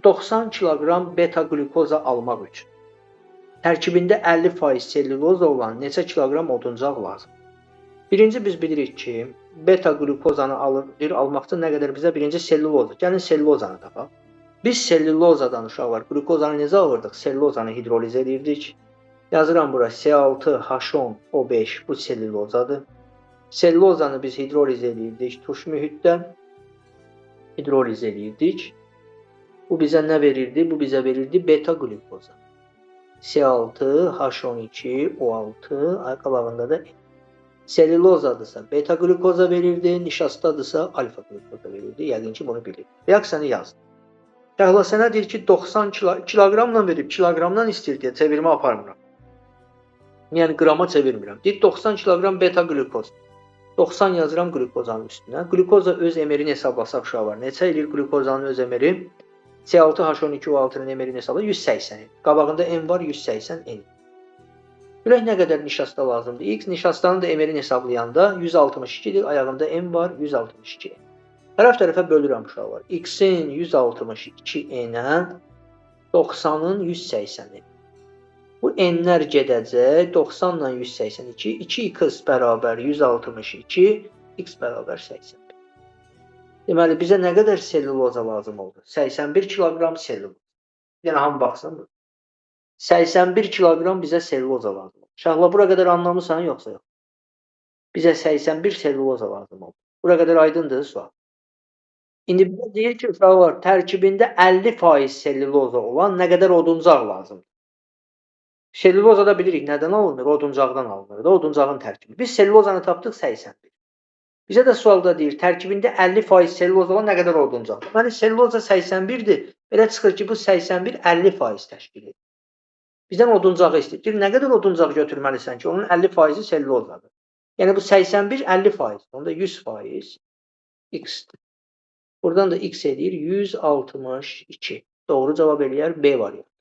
90 kiloqram beta glukoza almaq üçün tərkibində 50% selluloza olan neçə kiloqram oduncaq lazım? Birinci biz bilirik ki, beta glukozanı almaq üçün nə qədər bizə birinci selluloza. Gəlin sellulozanı tapaq. Biz sellulozadan uşaqlar glukozanı necə alırdıq? Sellulozanı hidroliz edirdik. Yazıram bura C6H10O5 bu sellulozadır. Sellulozanı biz hidroliz edirdik tuş mühitdə. Hidroliz edirdik. Bu bizə nə verirdi? Bu bizə verirdi beta glukoza. C6H12O6 qabağında da sellulozadırsa beta glukoza verirdi, nişastadırsa alfa glukoza verirdi. Yəqin ki bunu bilir. Reaksiyanı yazdım. Şəhla sənə deyir ki 90 kiloqramla verib, kiloqramdan istəyir deyə çevirmə aparmıram. Yəni qrama çevirmirəm. Deyir 90 kiloqram beta glukoz. 90 yazıram glukozanın üstünə. Glukoza öz emerini hesablasaq uşaqlar. Neçə eləyir glukozanın öz emeri? C6H12O6-nın emerini hesabla 180. Qabağında N var 180 N. Görək nə qədər nişasta lazımdır. X nişastanın da emerini hesablayanda 162-dir. Ayağında N var 162. Tərəf-tərəfə bölürəm uşaqlar. X-in 162-nə 90-ın 180-i. Bu N-lər gedəcək. 90 ilə 182. 2x bərabər 162. X bərabər 81. Deməli, bizə nə qədər selluloza lazım oldu? 81 kiloqram selluloza. Yəni, hamı baxsın. 81 kiloqram bizə selluloza lazım oldu. Şəhla, bura qədər anlamırsan, yoxsa yox? Bizə 81 selluloza lazım oldu. Bura qədər aydındır sual. İndi bizə deyir ki, uşaqlar, tərkibində 50% selluloza olan nə qədər oduncaq lazımdır? Selluloza da bilirik, nədən alınır? Oduncaqdan alınır. Oduncağın tərkibi. Biz sellulozanı tapdıq 81. Bizə də sualda deyir, tərkibində 50% selluloza olan nə qədər oduncaq? Deməli, selluloza 81-dir. Belə çıxır ki, bu 81 50% təşkil edir. Bizdən oduncağı istəyir. Nə qədər oduncaq götürməlisən ki, onun 50%-i sellulozadır. Yəni, bu 81 50%. Onda 100% X-dir. Buradan da X edir 162. Doğru cavab eləyər B variantı.